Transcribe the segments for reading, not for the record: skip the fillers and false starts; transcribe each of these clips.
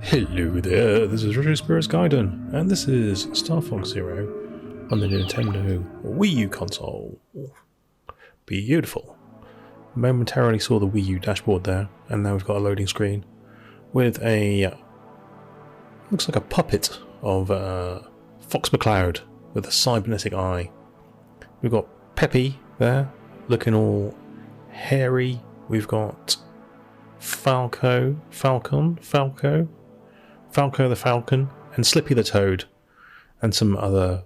Hello there, this is Retro Spirits Gaiden, and this is StarFox Zero on the Nintendo Wii U console. Beautiful. Momentarily saw the Wii U dashboard there, and now we've got a loading screen with a... looks like a puppet of Fox McCloud with a cybernetic eye. We've got Peppy there, looking all hairy. We've got Falco the Falcon, and Slippy the Toad, and some other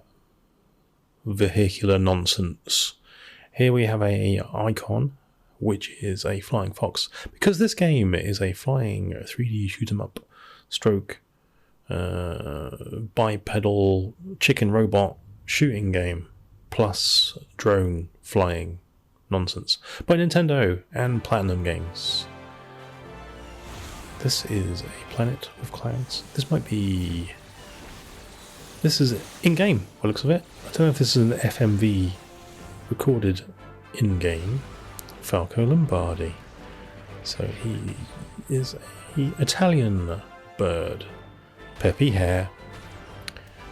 vehicular nonsense. Here we have a icon, which is a flying fox, because this game is a flying 3D shoot 'em up stroke bipedal chicken robot shooting game, plus drone flying nonsense by Nintendo and Platinum Games. This is a planet with clouds. This is in-game, by the looks of it. I don't know if this is an FMV recorded in-game. Falco Lombardi. So he is an Italian bird. Peppy Hare.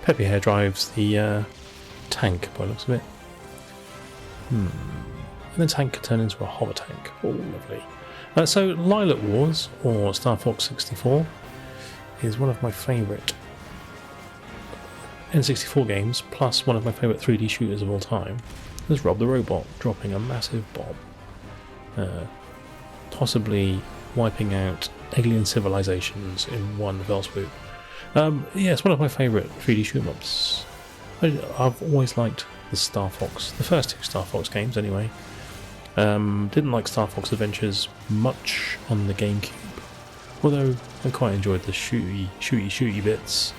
Peppy Hare drives the tank, by the looks of it. And the tank can turn into a hover tank. Oh, lovely. So Lilac Wars, or StarFox 64, is one of my favourite N64 games, plus one of my favourite 3D shooters of all time. There's Rob the Robot dropping a massive bomb, possibly wiping out alien civilizations in one fell swoop. Yeah, it's one of my favourite 3D shoot-em-ups. I've always liked the StarFox, the first two StarFox games anyway. Didn't like Star Fox Adventures much on the GameCube, although I quite enjoyed the shooty bits.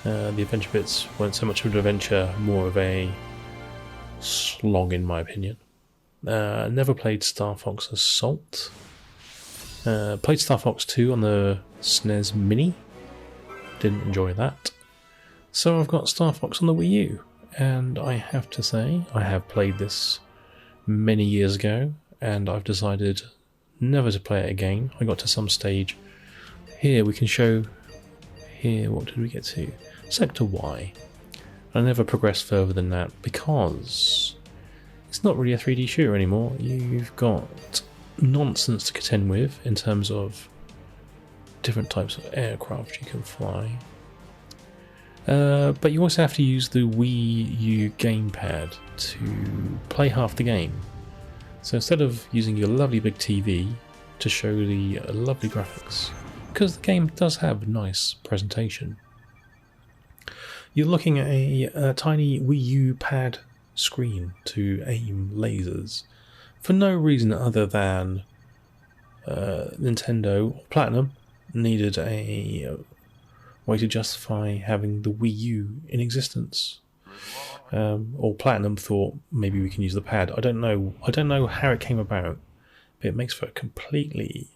The adventure bits weren't so much of an adventure, more of a slog in my opinion. Never played Star Fox Assault. Played Star Fox 2 on the SNES Mini. Didn't enjoy that. So I've got Star Fox on the Wii U, and I have to say I have played this many years ago, and I've decided never to play it again. I got to some stage. Here we can show. Here, what did we get to? Sector Y. I never progressed further than that because it's not really a 3D shooter anymore. You've got nonsense to contend with in terms of different types of aircraft you can fly. But you also have to use the Wii U gamepad to play half the game. So instead of using your lovely big TV to show the lovely graphics, because the game does have nice presentation, you're looking at a tiny Wii U pad screen to aim lasers for no reason other than Nintendo or Platinum needed a way to justify having the Wii U in existence. Or Platinum thought maybe we can use the pad. I don't know how it came about, but it makes for a completely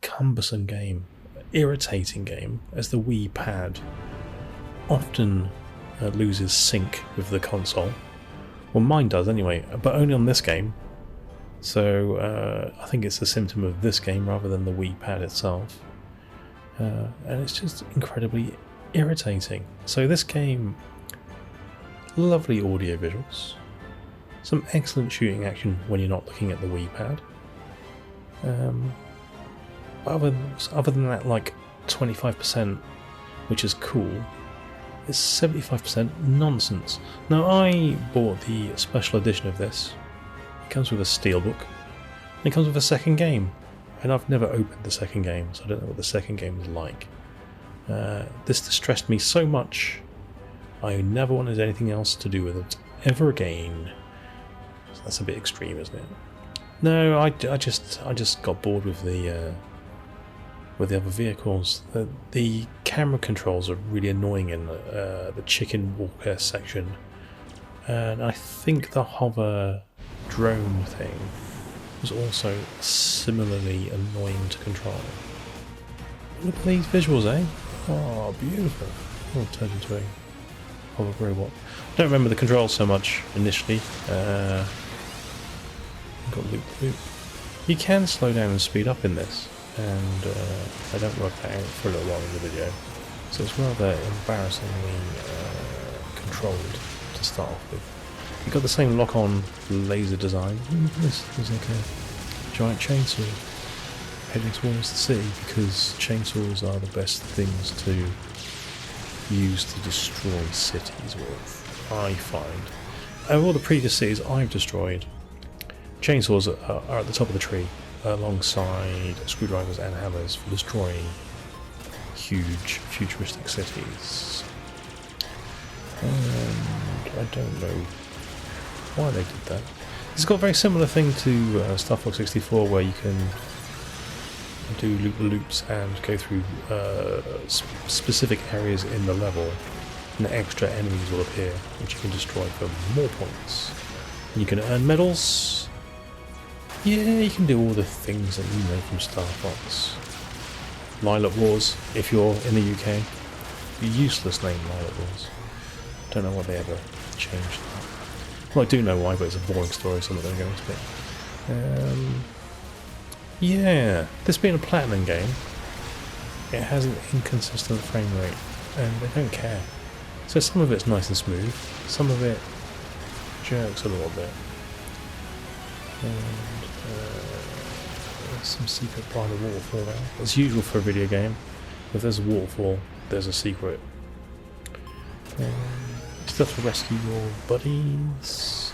cumbersome game, irritating game, as the Wii pad often loses sync with the console. Well, mine does anyway, but only on this game. So I think it's a symptom of this game rather than the Wii pad itself. And it's just incredibly irritating. So this game, lovely audio visuals, some excellent shooting action when you're not looking at the Wii pad. Other than that, like 25%, which is cool, is 75% nonsense. Now, I bought the special edition of this. It comes with a steelbook, and it comes with a second game. And I've never opened the second game, so I don't know what the second game is like. This distressed me so much, I never wanted anything else to do with it ever again. So that's a bit extreme, isn't it? No, I just got bored with the other vehicles. The camera controls are really annoying in the chicken walker section, and I think the hover drone thing was also similarly annoying to control. Look at these visuals, eh? Oh, beautiful. Oh, turned into a hover robot. I don't remember the controls so much initially. Got loop. You can slow down and speed up in this. and I don't work that out for a little while in the video, so it's rather embarrassingly controlled to start off with. You've got the same lock-on laser design. This is like a giant chainsaw heading towards the city, because chainsaws are the best things to use to destroy cities with, I find. Of all the previous cities I've destroyed, chainsaws are at the top of the tree, alongside screwdrivers and hammers for destroying huge futuristic cities. And I don't know why they did that. It's got a very similar thing to STARFOX 64, where you can do loop-the-loops and go through specific areas in the level, and extra enemies will appear which you can destroy for more points. And you can earn medals. Yeah, you can do all the things that you know from STARFOX. Lilac Wars, if you're in the UK. Useless name, Lilac Wars. Don't know why they ever changed that. Well, I do know why, but it's a boring story, so I'm not going to go into it. Yeah, this being a Platinum game, it has an inconsistent frame rate, and they don't care. So some of it's nice and smooth, some of it jerks a little bit. And there's some secret behind the waterfall there. As usual for a video game, if there's a waterfall, there's a secret. You still have to rescue your buddies.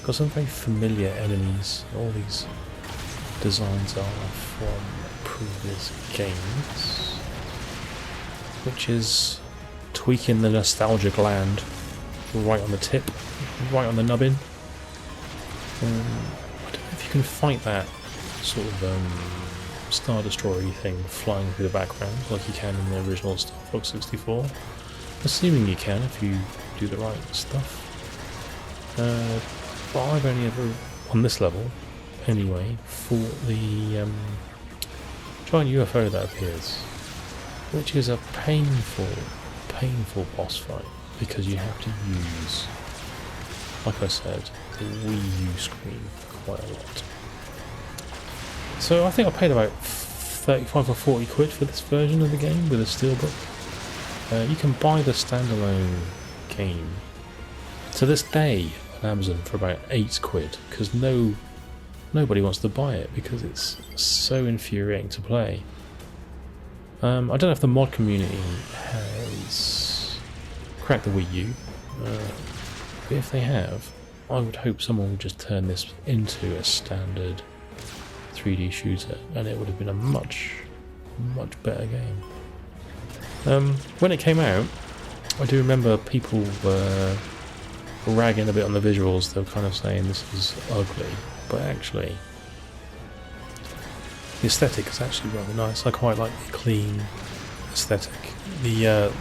Got some very familiar enemies. All these designs are from previous games, which is tweaking the nostalgia gland right on the tip, right on the nubbin. I don't know if you can fight that sort of Star Destroyer thing flying through the background like you can in the original STARFOX 64. Assuming you can if you do the right stuff. But I've only ever, on this level anyway, fought the giant UFO that appears, which is a painful boss fight, because you have to use, like I said, the WiiU screen quite a lot. So I think I paid about 35 or 40 quid for this version of the game with a steelbook. You can buy the standalone game to this day on Amazon for about 8 quid, because nobody wants to buy it because it's so infuriating to play. I don't know if the mod community has cracked the WiiU, but if they have, I would hope someone would just turn this into a standard 3D shooter, and it would have been a much better game. When it came out, I do remember people were ragging a bit on the visuals. They were kind of saying this is ugly, but actually the aesthetic is actually rather nice. I quite like the clean aesthetic. The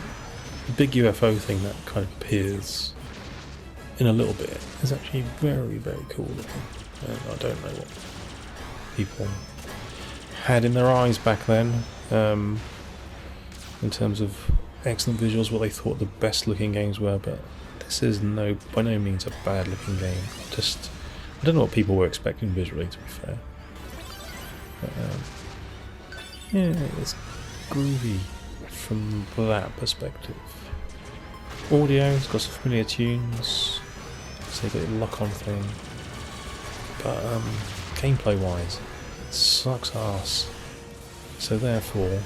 big UFO thing that kind of appears in a little bit is actually very cool looking. I don't know what people had in their eyes back then, in terms of excellent visuals, what they thought the best looking games were, but this is by no means a bad looking game. I don't know what people were expecting visually, to be fair. But, yeah, it's groovy from that perspective. Audio's got some familiar tunes, so you got your lock-on thing, but gameplay wise, it sucks ass, so therefore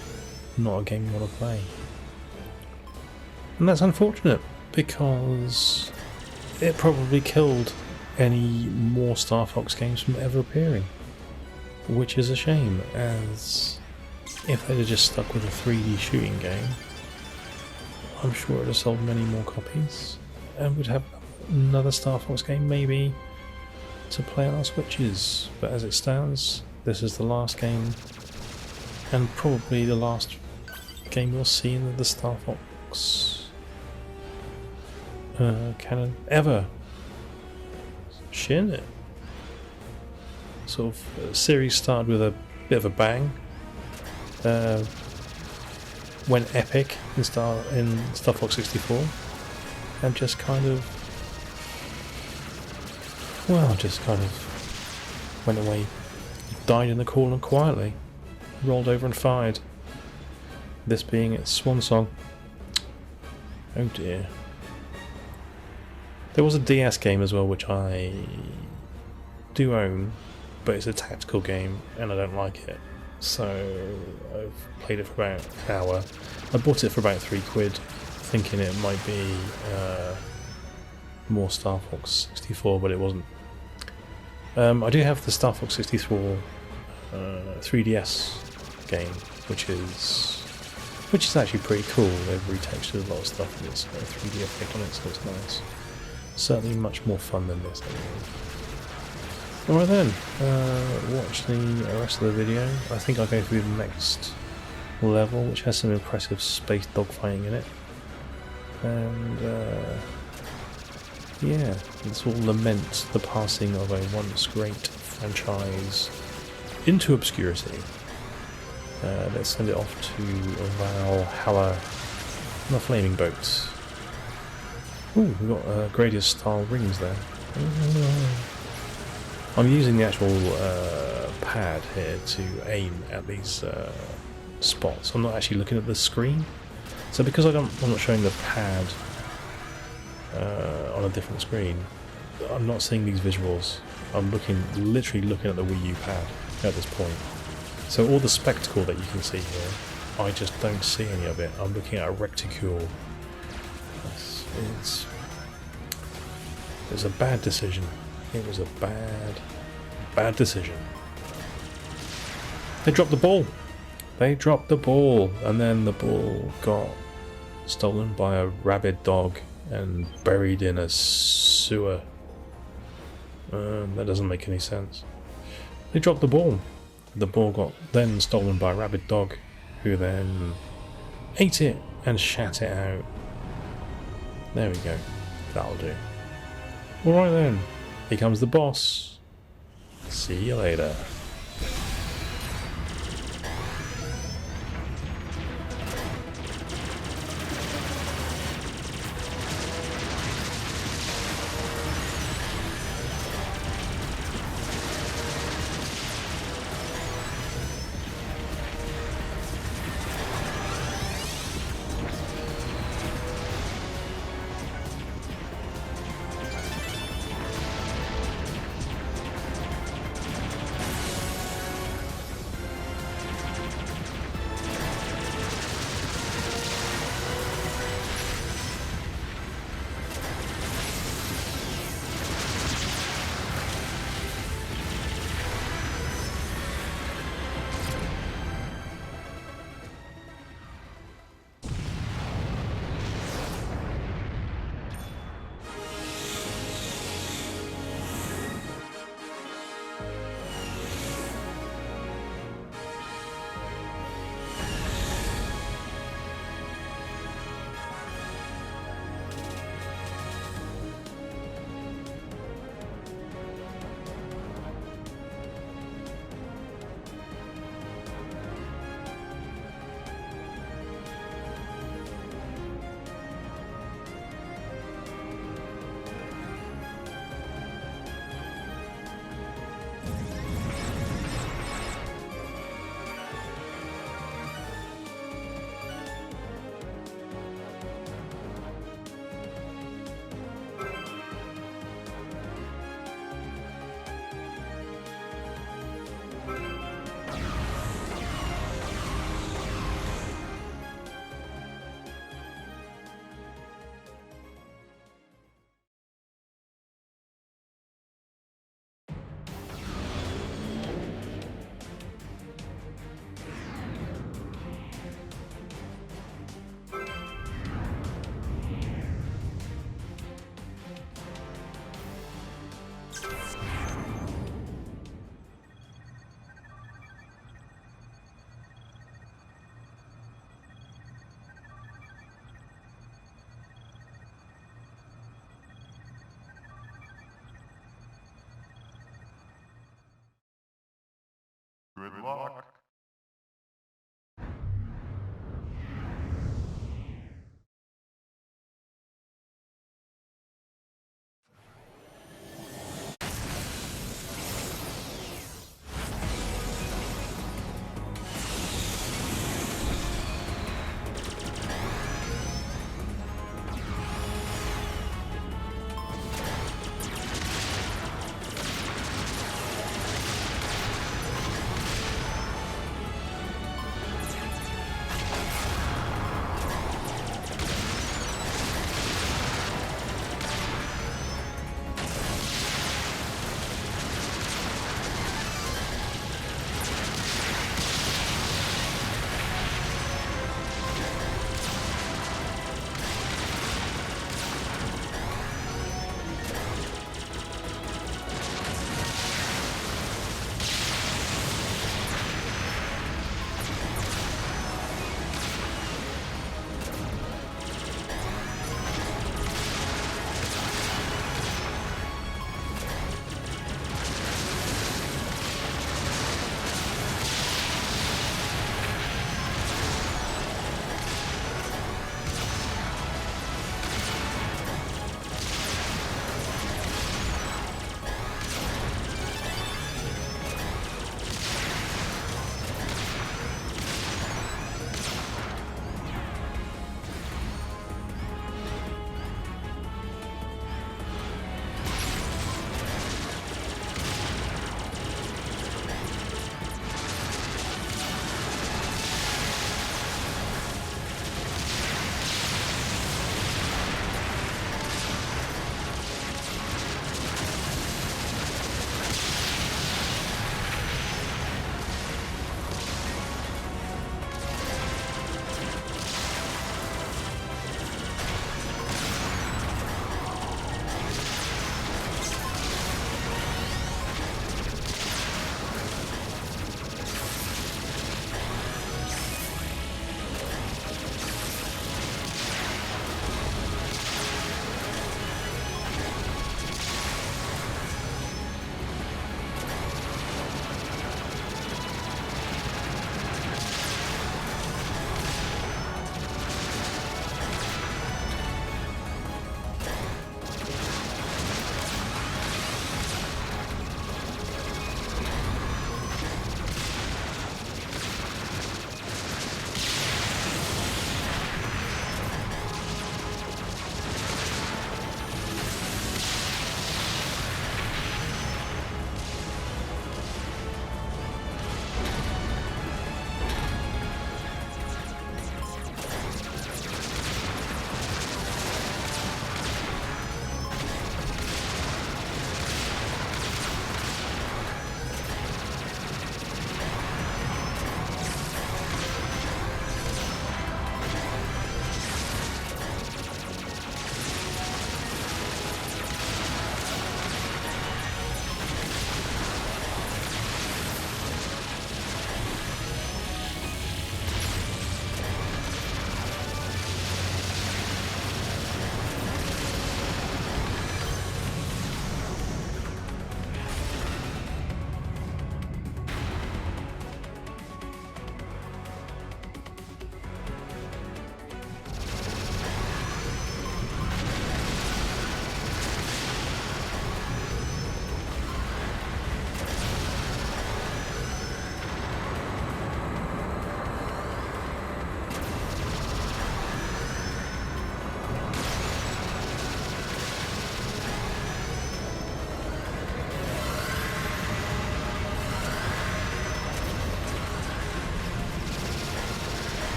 not a game you want to play. And that's unfortunate, because it probably killed any more STARFOX games from ever appearing, which is a shame, as if they'd have just stuck with a 3D shooting game, I'm sure it would have sold many more copies, and we'd have another STARFOX game maybe to play on our Switches. But as it stands, this is the last game, and probably the last game we'll see in the STARFOX canon ever. Shit, it. Sort of series started with a bit of a bang. Went epic in STARFOX 64, and just kind of went away, died in the corner quietly. rolled over and fired. This being its swan song. Oh dear. There was a DS game as well which I do own, but it's a tactical game and I don't like it. So I've played it for about an hour. I bought it for about £3, thinking it might be more StarFox 64, but it wasn't. I do have the StarFox 64 3DS game, which is actually pretty cool. They've retextured a lot of stuff and it's got a 3D effect on it, so it's nice. Certainly much more fun than this anyway. Alright then, watch the rest of the video. I think I'll go through the next level, which has some impressive space dogfighting in it. And yeah, this will lament the passing of a once great franchise into obscurity. Let's send it off to Valhalla on a flaming boat. Ooh, we've got Gradius style rings there. I'm using the actual pad here to aim at these spots. I'm not actually looking at the screen. So because I'm not showing the pad on a different screen, I'm not seeing these visuals. I'm literally looking at the WiiU pad at this point. So all the spectacle that you can see here, I just don't see any of it. I'm looking at a reticule. It was a bad decision. It was a bad decision. They dropped the ball. They dropped the ball, and then the ball got stolen by a rabid dog and buried in a sewer. That doesn't make any sense. They dropped the ball. The ball got then stolen by a rabid dog, who then ate it and shat it out. There we go. That'll do. Alright then. Here comes the boss. See you later.